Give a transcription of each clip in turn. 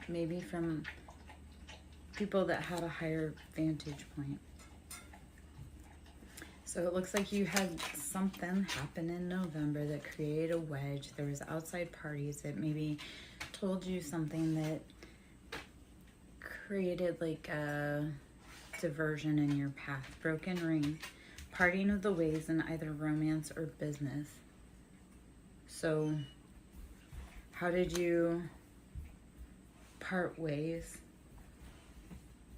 maybe from people that had a higher vantage point. So it looks like you had something happen in November that created a wedge. There was outside parties that maybe told you something that created like a diversion in your path. Broken ring, parting of the ways in either romance or business. So how did you part ways?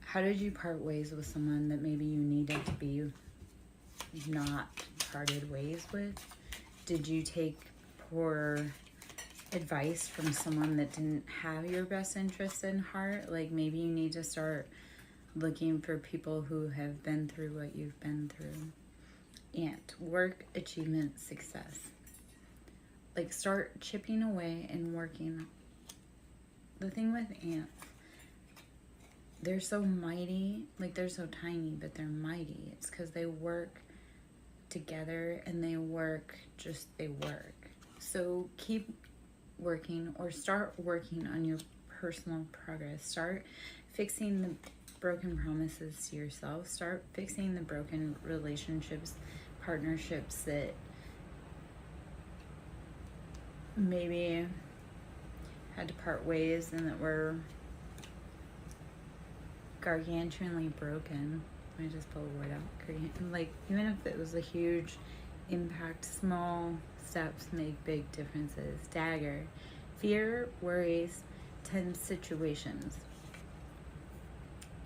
How did you part ways with someone that maybe you needed to be not parted ways with? Did you take poor advice from someone that didn't have your best interest in heart? Like maybe you need to start looking for people who have been through what you've been through. And work, achievement, success. Like start chipping away and working. The thing with ants, they're so mighty, like they're so tiny, but they're mighty. It's because they work together and they work. So keep working or start working on your personal progress. Start fixing the broken promises to yourself. Start fixing the broken relationships, partnerships that maybe had to part ways and that were gargantuanly broken. I just pull a word out. Like, even if it was a huge impact, small steps make big differences. Dagger, fear, worries, tense situations.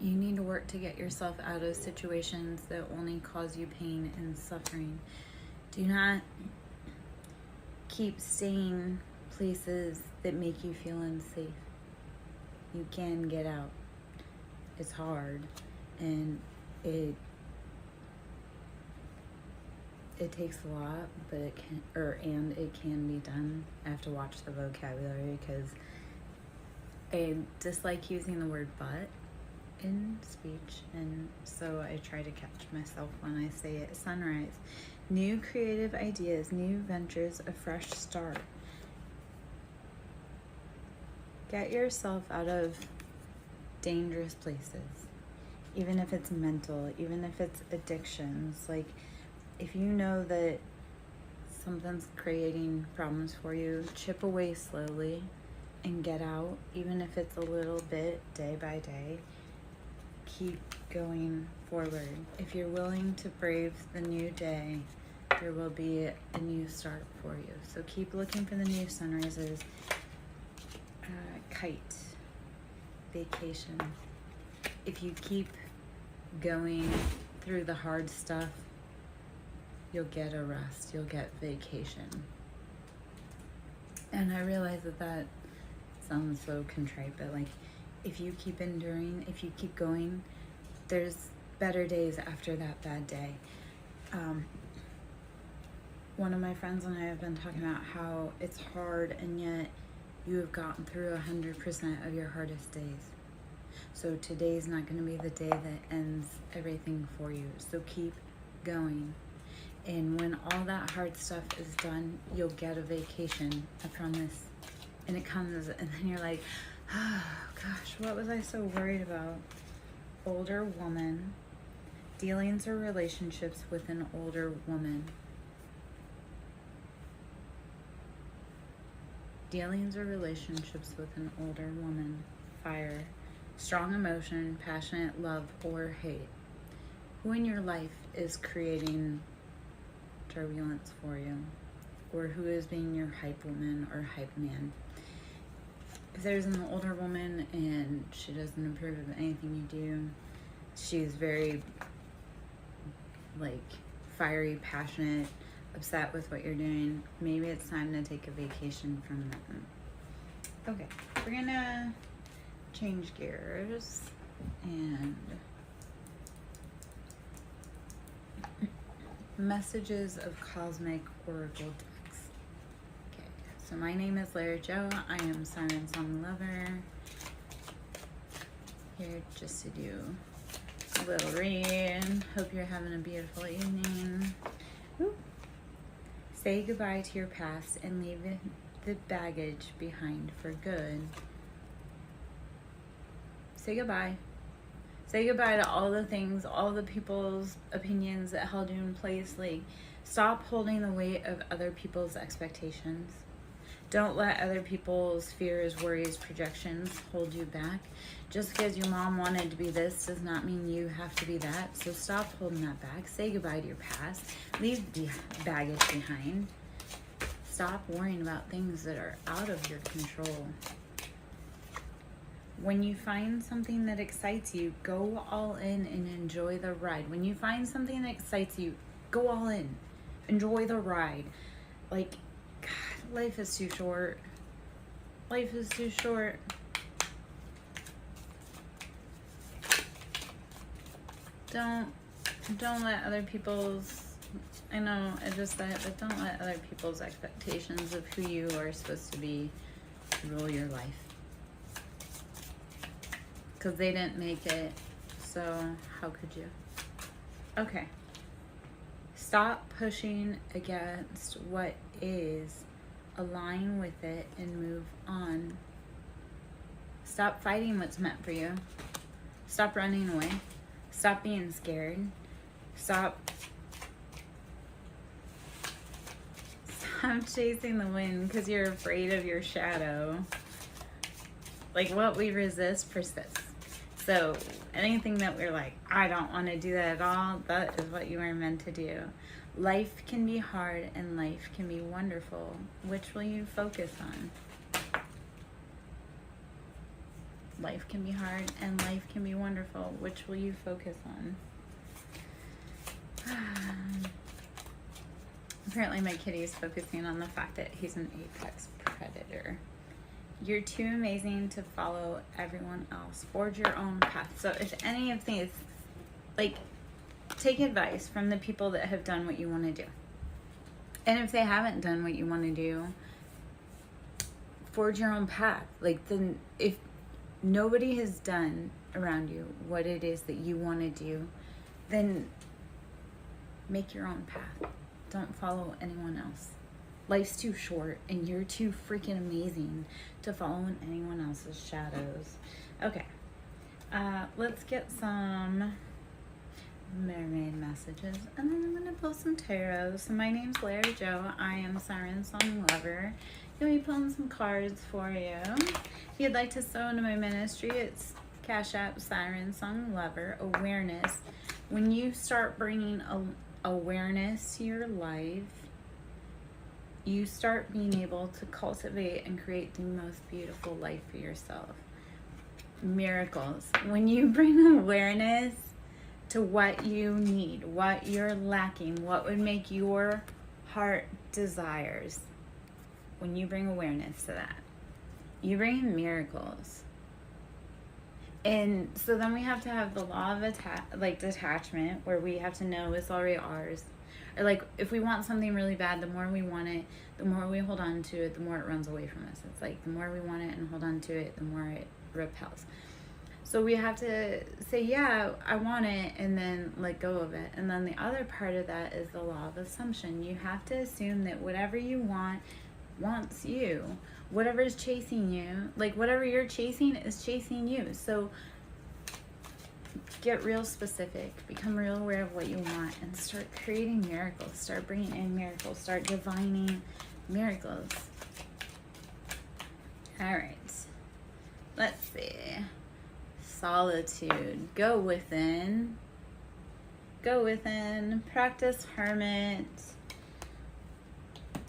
You need to work to get yourself out of situations that only cause you pain and suffering. Do not keep staying places that make you feel unsafe. You can get out. It's hard, and it takes a lot, but it can be done. I have to watch the vocabulary because I dislike using the word but in speech, and so I try to catch myself when I say it. Sunrise, new creative ideas, new ventures, a fresh start. Get yourself out of dangerous places, even if it's mental, even if it's addictions. Like, if you know that something's creating problems for you, chip away slowly and get out, even if it's a little bit, day by day. Keep going forward. If you're willing to brave the new day, there will be a new start for you. So keep looking for the new sunrises. Kite, vacation. If you keep going through the hard stuff, you'll get a rest, you'll get vacation. And I realize that sounds so contrite, but like, if you keep enduring, if you keep going, there's better days after that bad day. One of my friends and I have been talking about how it's hard, and yet you have gotten through 100% of your hardest days. So today's not going to be the day that ends everything for you. So keep going. And when all that hard stuff is done, you'll get a vacation, I promise. And it comes, and then you're like, oh gosh, what was I so worried about? Older woman, dealings or relationships with an older woman. Dealings or relationships with an older woman. Fire, strong emotion, passionate love or hate. Who in your life is creating turbulence for you? Or who is being your hype woman or hype man? If there's an older woman and she doesn't approve of anything you do, she's very like fiery, passionate, upset with what you're doing, maybe it's time to take a vacation from them. Okay, we're gonna change gears and messages of cosmic oracle decks. Okay, so my name is Lara Jo. I am SirenSong lover. Here just to do a little read. Hope you're having a beautiful evening. Ooh. Say goodbye to your past and leave the baggage behind for good. say goodbye. Say goodbye to all the things, all the people's opinions that held you in place. Like, stop holding the weight of other people's expectations. Don't let other people's fears, worries, projections hold you back. Just because your mom wanted to be this does not mean you have to be that. So stop holding that back. Say goodbye to your past. Leave the baggage behind. Stop worrying about things that are out of your control. When you find something that excites you, go all in and enjoy the ride. When you find something that excites you, go all in. Enjoy the ride. Like, God, life is too short. Life is too short. Don't let other people's, I know I just said it, but don't let other people's expectations of who you are supposed to be rule your life. Because they didn't make it, so how could you? Okay. Stop pushing against what is. Align with it and move on. Stop fighting what's meant for you. Stop running away. Stop being scared. Stop chasing the wind because you're afraid of your shadow. Like, what we resist persists. So anything that we're like, I don't want to do that at all, that is what you are meant to do. Life can be hard and life can be wonderful. Which will you focus on? Life can be hard and life can be wonderful. Which will you focus on? Apparently my kitty is focusing on the fact that he's an apex predator. You're too amazing to follow everyone else. Forge your own path. So if any of these, like, take advice from the people that have done what you want to do. And if they haven't done what you want to do, forge your own path. Like, then if nobody has done around you what it is that you want to do, then make your own path. Don't follow anyone else. Life's too short and you're too freaking amazing to follow in anyone else's shadows. Okay, let's get some mermaid messages and then I'm gonna pull some tarot. So my name's Larry Joe. I am SirenSong lover. Gonna be pulling some cards for you. If you'd like to sew into my ministry, it's Cash App SirenSong lover. Awareness. When you start bringing awareness to your life, you start being able to cultivate and create the most beautiful life for yourself. Miracles. When you bring awareness to what you need, what you're lacking, what would make your heart desires, when you bring awareness to that, you bring miracles. And so then we have to have the law of detachment, where we have to know it's already ours. Or like, if we want something really bad, the more we want it, the more we hold on to it, the more it runs away from us. It's like, the more we want it and hold on to it, the more it repels. So we have to say, yeah, I want it, and then let go of it. And then the other part of that is the law of assumption. You have to assume that whatever you want wants you. Whatever is chasing you, like whatever you're chasing is chasing you. So get real specific, become real aware of what you want, and start creating miracles. Start bringing in miracles. Start divining miracles. All right. Let's see. Solitude. Go within. Go within. Practice hermit.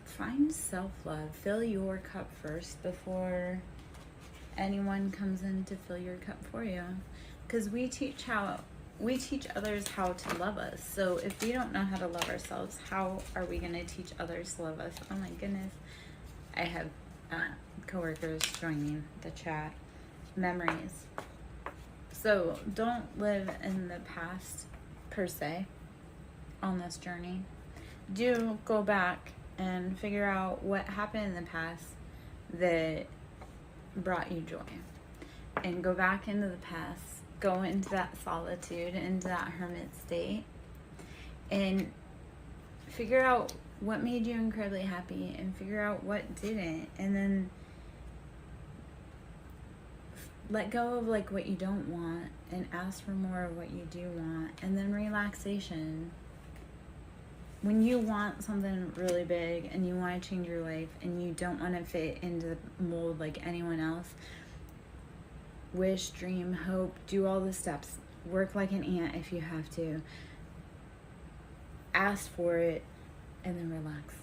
Find self-love. Fill your cup first before anyone comes in to fill your cup for you. Because we teach others how to love us. So if we don't know how to love ourselves, how are we going to teach others to love us? Oh my goodness. I have coworkers joining the chat. Memories. So don't live in the past per se on this journey. Do go back and figure out what happened in the past that brought you joy. And go back into the past. Go into that solitude, into that hermit state, and figure out what made you incredibly happy and figure out what didn't. And then let go of like what you don't want and ask for more of what you do want. And then relaxation. When you want something really big and you want to change your life and you don't want to fit into the mold like anyone else, wish, dream, hope, do all the steps. Work like an ant if you have to. Ask for it and then relax.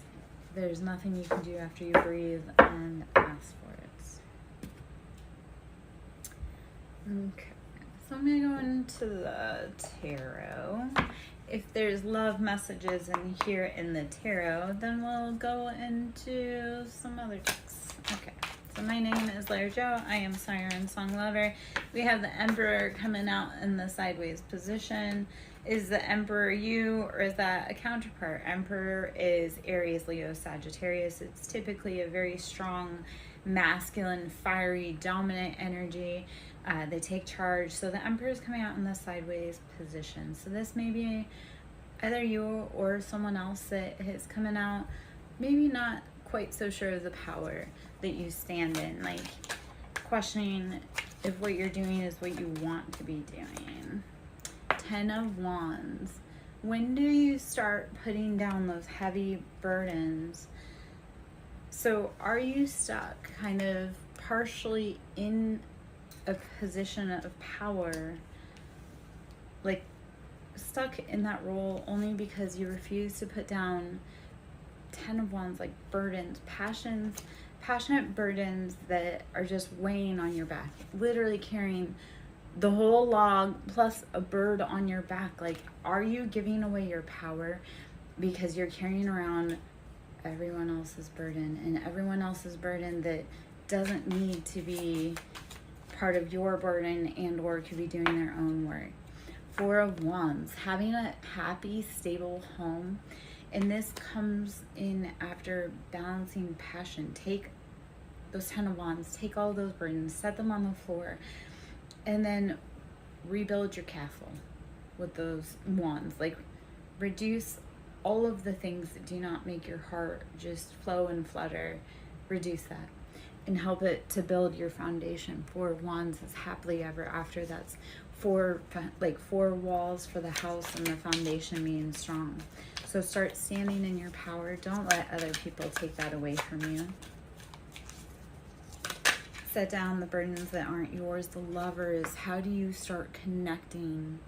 There's nothing you can do after you breathe and ask for it. Okay, so I'm going to go into the tarot. If there's love messages in here in the tarot, then we'll go into some other decks. Okay, so my name is Lair Jo. I am SirenSong Lover. We have the Emperor coming out in the sideways position. Is the Emperor you, or is that a counterpart? Emperor is Aries, Leo, Sagittarius. It's typically a very strong, masculine, fiery, dominant energy. They take charge. So the Emperor is coming out in the sideways position. So this may be either you or someone else that is coming out, maybe not quite so sure of the power that you stand in, like questioning if what you're doing is what you want to be doing. 10 of Wands. When do you start putting down those heavy burdens? So are you stuck kind of partially in a position of power, like stuck in that role only because you refuse to put down 10 of Wands, like burdens, passionate burdens that are just weighing on your back, literally carrying the whole log plus a bird on your back? Like, are you giving away your power because you're carrying around everyone else's burden, and everyone else's burden that doesn't need to be part of your burden and or could be doing their own work? 4 of Wands, having a happy, stable home. And this comes in after balancing passion. Take those 10 of Wands, take all those burdens, set them on the floor, and then rebuild your castle with those wands. Like, reduce all of the things that do not make your heart just flow and flutter. Reduce that and help it to build your foundation. 4 of Wands is happily ever after. That's four walls for the house and the foundation being strong. So start standing in your power. Don't let other people take that away from you. Set down the burdens that aren't yours. The Lovers, how do you start connecting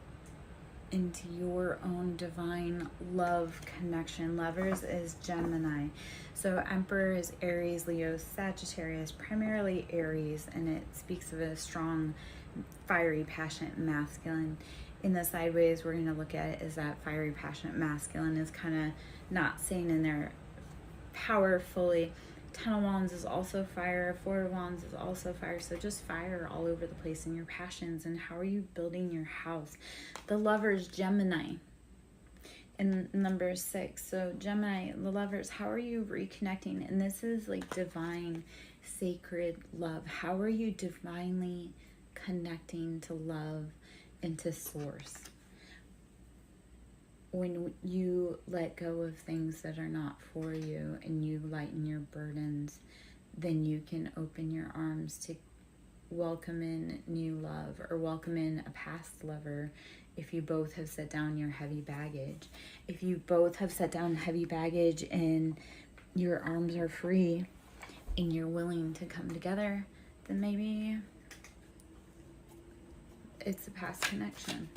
into your own divine love connection? Lovers is Gemini. So Emperor is Aries, Leo, Sagittarius, primarily Aries, and it speaks of a strong, fiery, passionate masculine. In the sideways, we're going to look at it as that fiery, passionate masculine is kind of not staying in their power fully. 10 of Wands is also fire. 4 of Wands is also fire. So just fire all over the place in your passions. And how are you building your house? The Lovers, Gemini. And number 6. So Gemini, the Lovers, how are you reconnecting? And this is like divine, sacred love. How are you divinely connecting to love and to source? When you let go of things that are not for you and you lighten your burdens, then you can open your arms to welcome in new love, or welcome in a past lover if you both have set down your heavy baggage. If you both have set down heavy baggage and your arms are free and you're willing to come together, then maybe it's a past connection.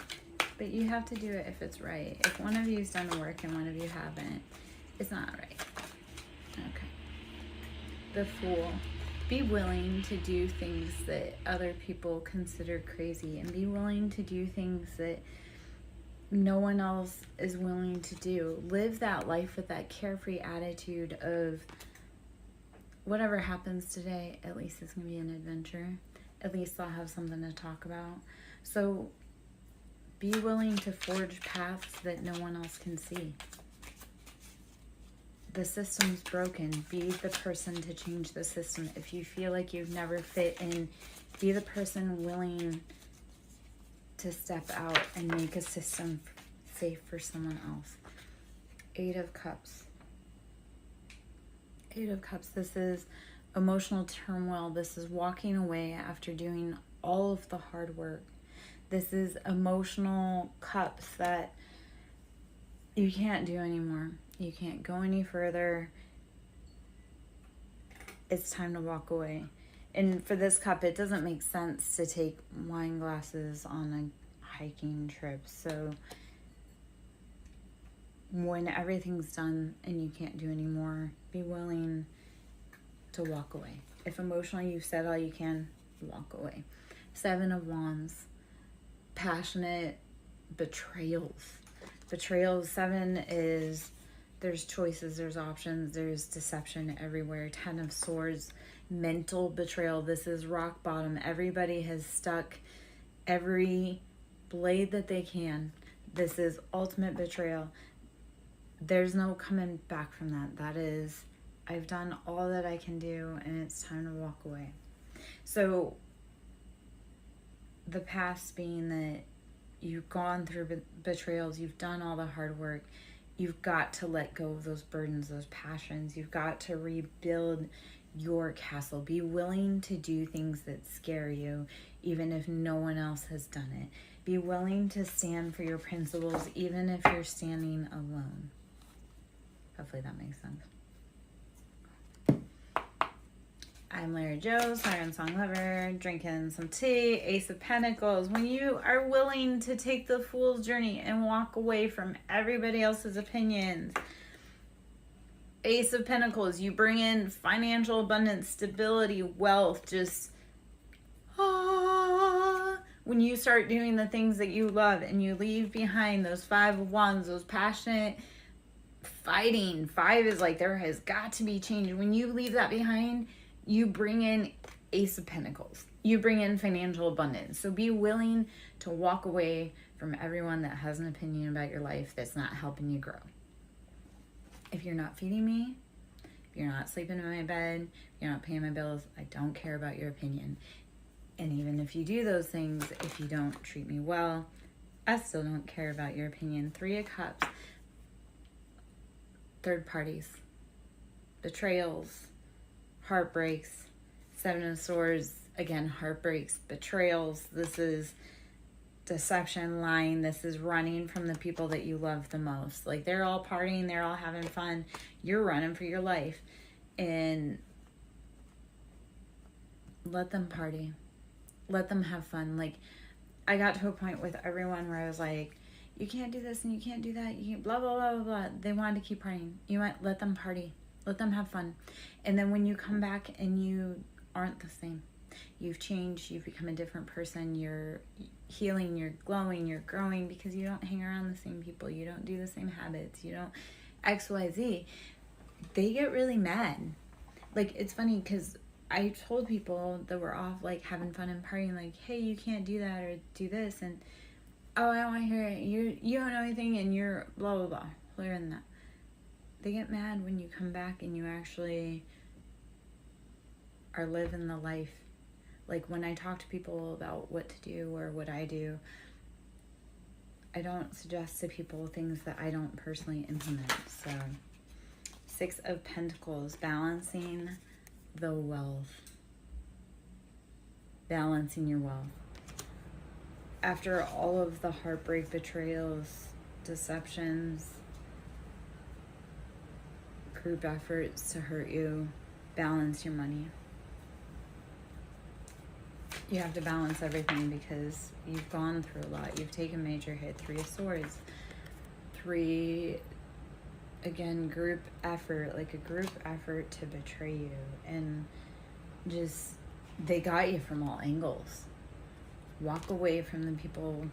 But you have to do it if it's right. If one of you's done the work and one of you haven't, it's not right. Okay. The Fool. Be willing to do things that other people consider crazy, and be willing to do things that no one else is willing to do. Live that life with that carefree attitude of whatever happens today, at least it's going to be an adventure. At least I'll have something to talk about. So be willing to forge paths that no one else can see. The system's broken. Be the person to change the system. If you feel like you've never fit in, be the person willing to step out and make a system safe for someone else. 8 of Cups. 8 of Cups. This is Emotional turmoil. This is walking away after doing all of the hard work. This is emotional cups that you can't do anymore. You can't go any further. It's time to walk away. And for this cup, it doesn't make sense to take wine glasses on a hiking trip. So when everything's done and you can't do anymore, be willing to walk away. If emotionally you've said all you can, walk away. 7 of Wands. Passionate betrayals. Betrayals. 7 is there's choices, there's options, there's deception everywhere. 10 of Swords. Mental betrayal. This is rock bottom. Everybody has stuck every blade that they can. This is ultimate betrayal. There's no coming back from that. That is, I've done all that I can do and it's time to walk away. So the past being that you've gone through betrayals, you've done all the hard work, you've got to let go of those burdens, those passions. You've got to rebuild your castle. Be willing to do things that scare you, even if no one else has done it. Be willing to stand for your principles, even if you're standing alone. Hopefully that makes sense. I'm Larry Joe, SirenSong lover, drinking some tea, Ace of Pentacles. When you are willing to take the fool's journey and walk away from everybody else's opinions, Ace of Pentacles, you bring in financial abundance, stability, wealth, just when you start doing the things that you love and you leave behind those 5 of Wands, those passionate fighting. 5 is like there has got to be change. When you leave that behind, you bring in Ace of Pentacles. You bring in financial abundance. So be willing to walk away from everyone that has an opinion about your life that's not helping you grow. If you're not feeding me, if you're not sleeping in my bed, if you're not paying my bills, I don't care about your opinion. And even if you do those things, if you don't treat me well, I still don't care about your opinion. 3 of Cups. Third parties. Betrayals. Heartbreaks. 7 of Swords. Again, heartbreaks. Betrayals. This is deception, lying. This is running from the people that you love the most. Like, they're all partying, they're all having fun, you're running for your life. And let them party, let them have fun. Like, I got to a point with everyone where I was like, you can't do this and you can't do that, you can't blah blah blah blah blah. They wanted to keep partying. You might let them party, let them have fun. And then when you come back and you aren't the same, you've changed, you've become a different person, you're healing, you're glowing, you're growing, because you don't hang around the same people, you don't do the same habits, you don't XYZ. They get really mad. Like, it's funny because I told people that were off, like, having fun and partying, like, hey, you can't do that or do this, and oh, I don't want to hear it, you don't know anything and you're blah blah blah, clearer than that. They get mad when you come back and you actually are living the life. Like, when I talk to people about what to do or what I do, I don't suggest to people things that I don't personally implement. So, 6 of Pentacles, balancing the wealth. Balancing your wealth. After all of the heartbreak, betrayals, deceptions, group efforts to hurt you, balance your money. You have to balance everything because you've gone through a lot. You've taken major hit. 3 of Swords. 3, again, group effort. Like a group effort to betray you. And just, they got you from all angles. Walk away from the people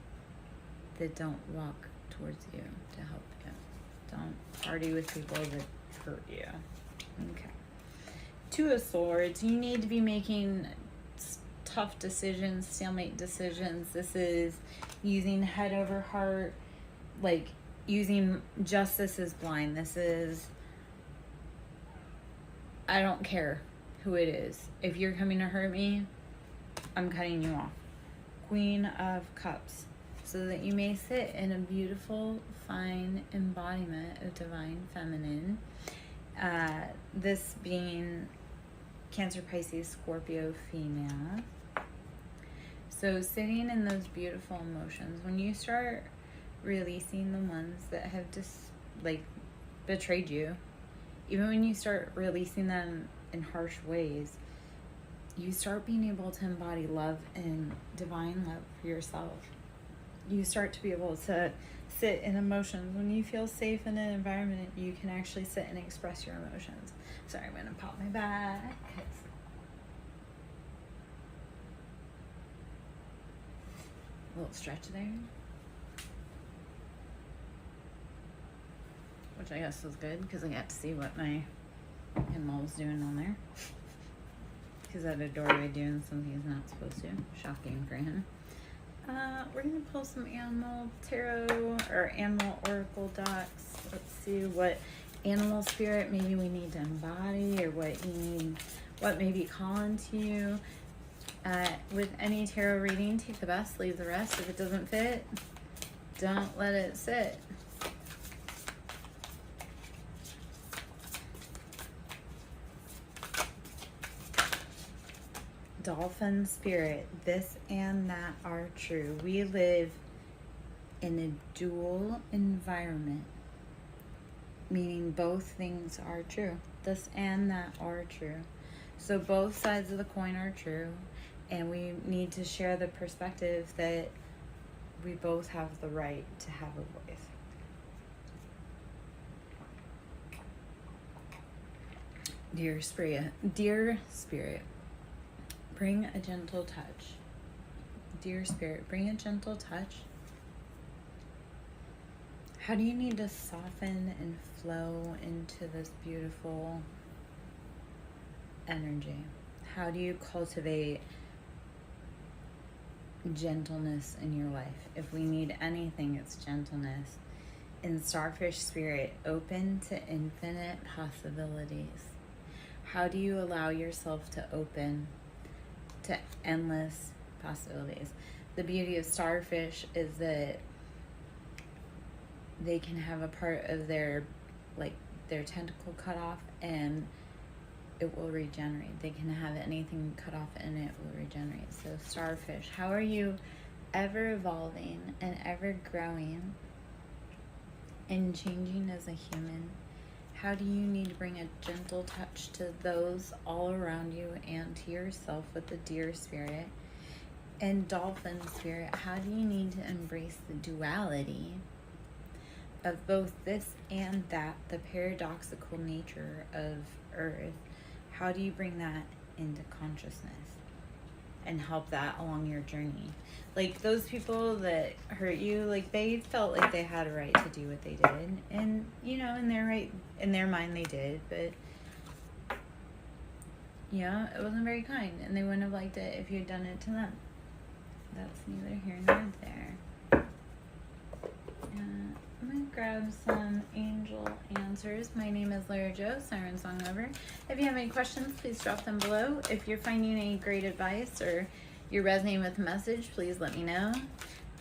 that don't walk towards you to help you. Don't party with people that hurt you. Okay. 2 of Swords. You need to be making tough decisions, stalemate decisions. This is using head over heart, like using justice is blind. This is, I don't care who it is. If you're coming to hurt me, I'm cutting you off. Queen of Cups. So that you may sit in a beautiful, fine embodiment of divine feminine. This being Cancer, Pisces, Scorpio, female. So sitting in those beautiful emotions, when you start releasing the ones that have just like betrayed you, even when you start releasing them in harsh ways, you start being able to embody love and divine love for yourself. You start to be able to sit in emotions. When you feel safe in an environment, you can actually sit and express your emotions. Sorry, I'm going to pop my back. A little stretch there. Which I guess was good because I got to see what my animal was doing on there. He's at a doorway doing something he's not supposed to. Shocking for him. We're going to pull some animal tarot or animal oracle decks. Let's see what animal spirit maybe we need to embody, or what you need, what may be calling to you. With any tarot reading, take the best, leave the rest. If it doesn't fit, don't let it sit. Dolphin spirit, this and that are true. We live in a dual environment, meaning both things are true. This and that are true. So both sides of the coin are true, and we need to share the perspective that we both have the right to have a voice. Dear spirit, bring a gentle touch. Dear spirit, bring a gentle touch. How do you need to soften and flow into this beautiful energy? How do you cultivate gentleness in your life? If we need anything, it's gentleness. In Starfish spirit, open to infinite possibilities. How do you allow yourself to open to endless possibilities? The beauty of starfish is that they can have a part of their tentacle cut off and it will regenerate. They can have anything cut off and it will regenerate. So starfish, how are you ever evolving and ever growing and changing as a human? How do you need to bring a gentle touch to those all around you and to yourself with the deer spirit? And dolphin spirit, how do you need to embrace the duality of both this and that, the paradoxical nature of Earth? How do you bring that into consciousness and help that along your journey? Like those people that hurt you, like they felt like they had a right to do what they did, and you know, in their mind they did, but yeah, it wasn't very kind, and they wouldn't have liked it if you had done it to them. That's neither here nor there. I'm gonna grab some angel answers. My name is Lara Jo, SirenSong lover. If you have any questions, please drop them below. If you're finding any great advice or you're resonating with the message, please let me know.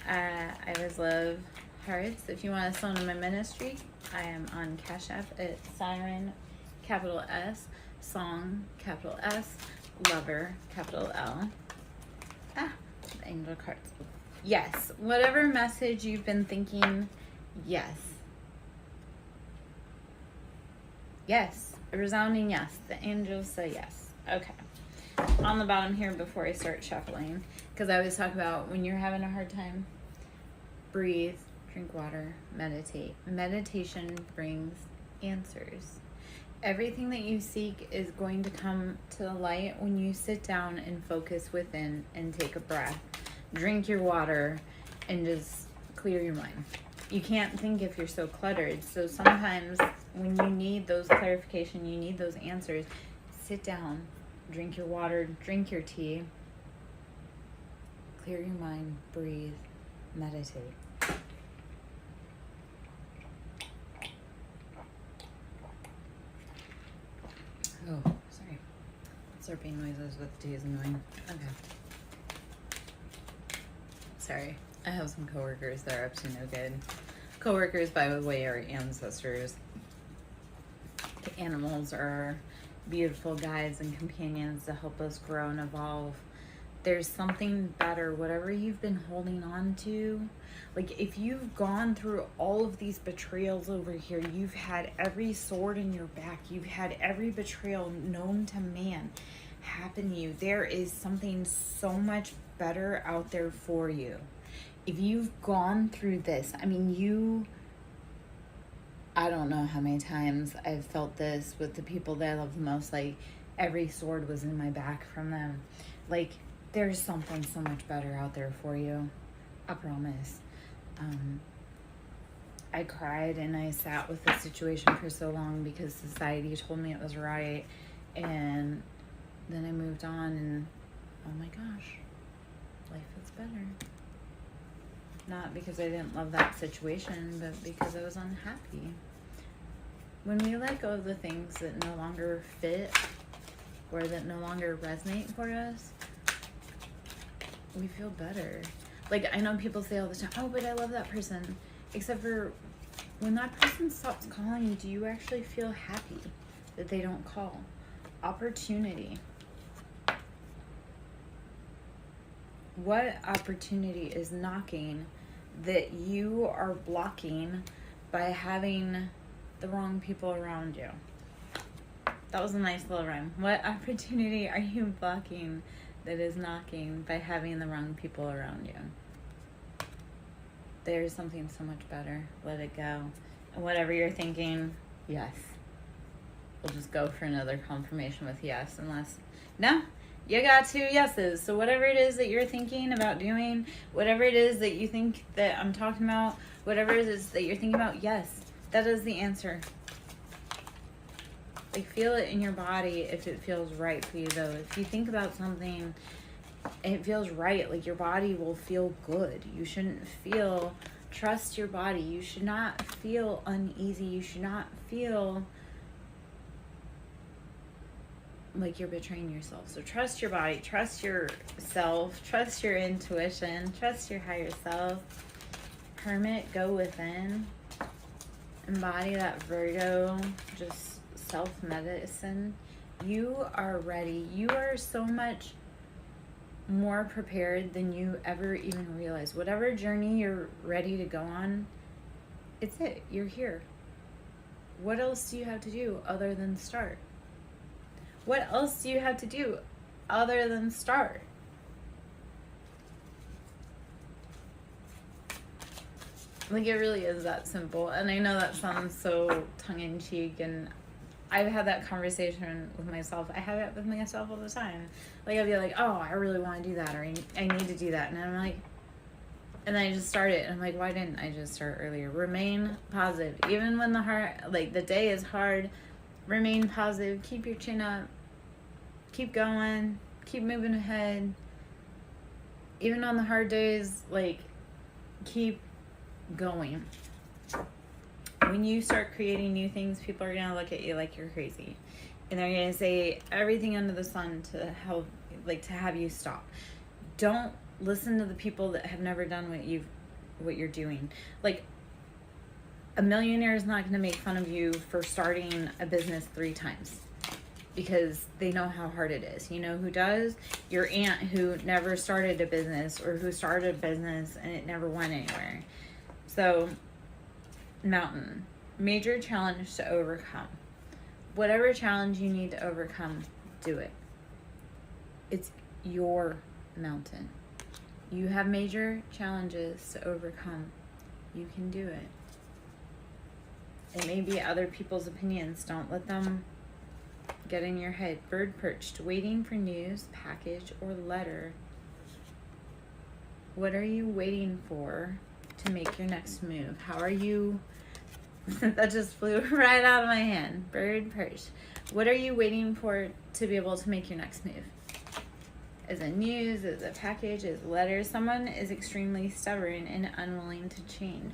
I always love hearts. If you want to sell into my ministry, I am on Cash App at Siren, capital S, Song, capital S, Lover, capital L. The angel cards. Yes, whatever message you've been thinking, yes. Yes, a resounding yes. The angels say yes. Okay. On the bottom here before I start shuffling, because I always talk about when you're having a hard time, breathe, drink water, meditate. Meditation brings answers. Everything that you seek is going to come to the light when you sit down and focus within and take a breath. Drink your water and just clear your mind. You can't think if you're so cluttered. So sometimes when you need those clarification, you need those answers, sit down, drink your water, drink your tea, clear your mind, breathe, meditate. Oh, sorry. Slurping noises with tea is annoying. Okay. Sorry. I have some coworkers that are up to no good. Coworkers, by the way, are ancestors. The animals are beautiful guides and companions to help us grow and evolve. There's something better, whatever you've been holding on to. Like, if you've gone through all of these betrayals over here, you've had every sword in your back, you've had every betrayal known to man happen to you, there is something so much better out there for you. If you've gone through this, I mean, I don't know how many times I've felt this with the people that I love the most. Like, every sword was in my back from them. Like, there's something so much better out there for you. I promise. I cried and I sat with the situation for so long because society told me it was right. And then I moved on and, oh my gosh, life is better. Not because I didn't love that situation, but because I was unhappy. When we let go of the things that no longer fit or that no longer resonate for us, we feel better. Like, I know people say all the time, oh, but I love that person. Except for when that person stops calling you, do you actually feel happy that they don't call? Opportunity. What opportunity is knocking that you are blocking by having the wrong people around you? That was a nice little rhyme. What opportunity are you blocking that is knocking by having the wrong people around you? There's something so much better. Let it go. And whatever you're thinking, yes. We'll just go for another confirmation with yes, unless, no, you got 2 yeses. So whatever it is that you're thinking about doing, whatever it is that you think that I'm talking about, whatever it is that you're thinking about, yes, that is the answer. Like, feel it in your body if it feels right for you, though. If you think about something and it feels right, like, your body will feel good. You shouldn't feel, trust your body. You should not feel uneasy. You should not feel like you're betraying yourself. So trust your body, trust yourself, trust your intuition, trust your higher self. Hermit, go within. Embody that Virgo, just self-medicine. You are ready. You are so much more prepared than you ever even realize. Whatever journey you're ready to go on, it's it. You're here. What else do you have to do other than start? What else do you have to do other than start? Like, it really is that simple. And I know that sounds so tongue-in-cheek, and I've had that conversation with myself. I have it with myself all the time. Like, I'll be like, oh, I really want to do that, or I need to do that. And I'm like, and then I just start it. And I'm like, why didn't I just start earlier? Remain positive. Even when the day is hard, remain positive. Keep your chin up. Keep going. Keep moving ahead. Even on the hard days, like, keep going. When you start creating new things, people are going to look at you like you're crazy. And they're going to say everything under the sun to help, like, to have you stop. Don't listen to the people that have never done what you're doing. Like, a millionaire is not going to make fun of you for starting a business 3 times because they know how hard it is. You know who does? Your aunt who never started a business, or who started a business and it never went anywhere. So, mountain, major challenge to overcome. Whatever challenge you need to overcome, do it. It's your mountain. You have major challenges to overcome. You can do it. It may be other people's opinions. Don't let them get in your head. Bird perched, waiting for news, package, or letter. What are you waiting for to make your next move? How are you... That just flew right out of my hand. Bird perched. What are you waiting for to be able to make your next move? Is it news? Is it a package? Is it a letter? Someone is extremely stubborn and unwilling to change.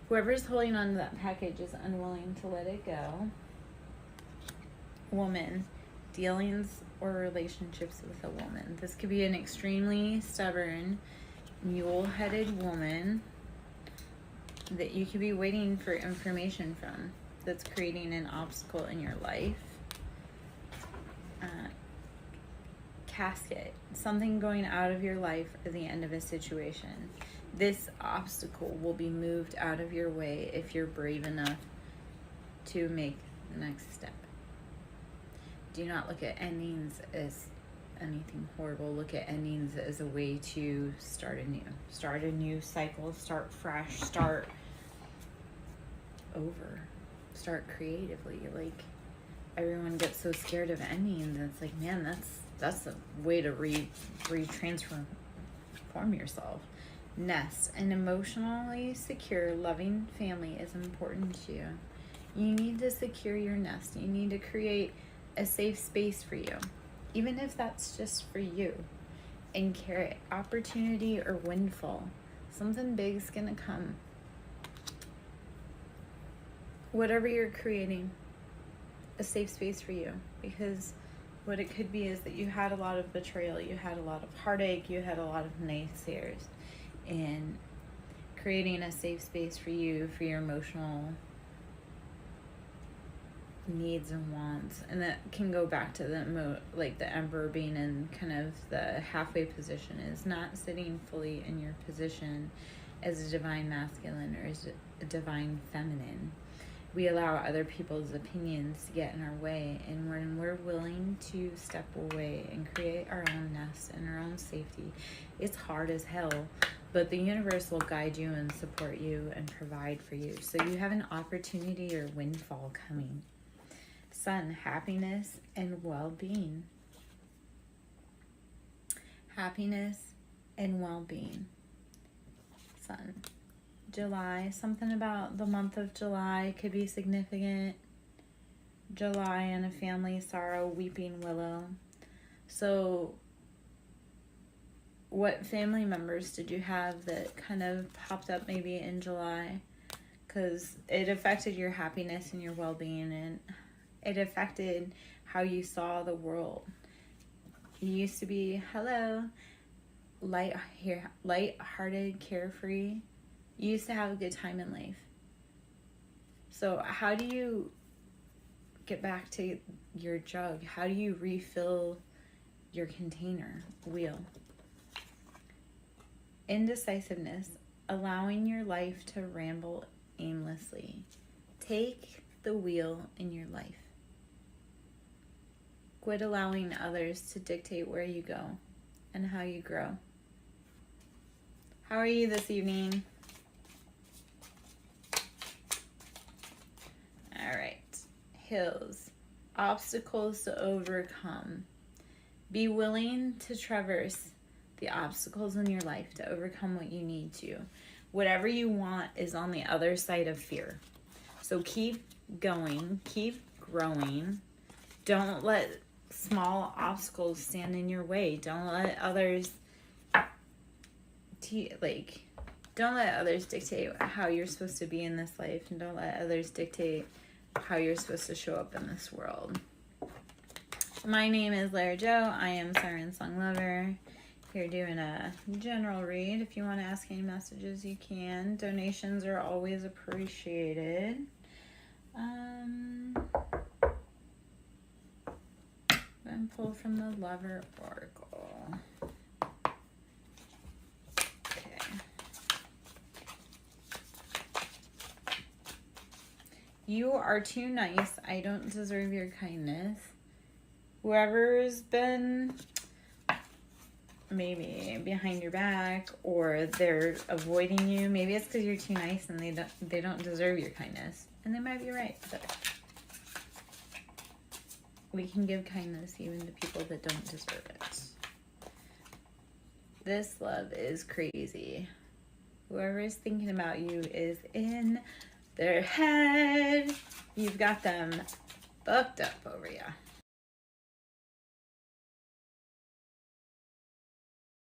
Whoever's holding on to that package is unwilling to let it go. Woman, dealings or relationships with a woman. This could be an extremely stubborn, mule-headed woman that you could be waiting for information from, that's creating an obstacle in your life. casket, something going out of your life or the end of a situation. This obstacle will be moved out of your way if you're brave enough to make the next step. Do not look at endings as anything horrible. Look at endings as a way to start a new cycle, start fresh, start over, start creatively. Like, everyone gets so scared of endings, and it's like, man, that's a way to transform yourself. Nest. An emotionally secure, loving family is important to you. You need to secure your nest. You need to create a safe space for you, even if that's just for you. And carrot. Opportunity or windfall. Something big's gonna come. Whatever you're creating, a safe space for you, because what it could be is that you had a lot of betrayal, you had a lot of heartache, you had a lot of naysayers, and creating a safe space for you, for your emotional needs and wants. And that can go back to the emperor being in kind of the halfway position, is not sitting fully in your position as a divine masculine or as a divine feminine. We allow other people's opinions to get in our way, and when we're willing to step away and create our own nest and our own safety, it's hard as hell, but the universe will guide you and support you and provide for you. So you have an opportunity or windfall coming. Sun, happiness and well-being. Happiness and well-being. Sun. July, something about the month of July could be significant. July and a family sorrow, weeping willow. So what family members did you have that kind of popped up maybe in July? Because it affected your happiness and your well-being, and it affected how you saw the world. You used to be, light-hearted, carefree. You used to have a good time in life. So how do you get back to your jug? How do you refill your container? Wheel. Indecisiveness, allowing your life to ramble aimlessly. Take the wheel in your life. Quit allowing others to dictate where you go and how you grow. How are you this evening? All right. Hills. Obstacles to overcome. Be willing to traverse the obstacles in your life to overcome what you need to. Whatever you want is on the other side of fear. So keep going, keep growing. Don't let small obstacles stand in your way. Don't let others don't let others dictate how you're supposed to be in this life, and don't let others dictate how you're supposed to show up in this world. My name is Lara Jo. I am SirenSong Lover. Here doing a general read. If you want to ask any messages, you can. Donations are always appreciated. And pull from the Lover Oracle. Okay. You are too nice. I don't deserve your kindness. Whoever's been maybe behind your back, or they're avoiding you, maybe it's because you're too nice and they don't deserve your kindness. And they might be right, but we can give kindness even to people that don't deserve it. This love is crazy. Whoever is thinking about you is in their head. You've got them fucked up over you.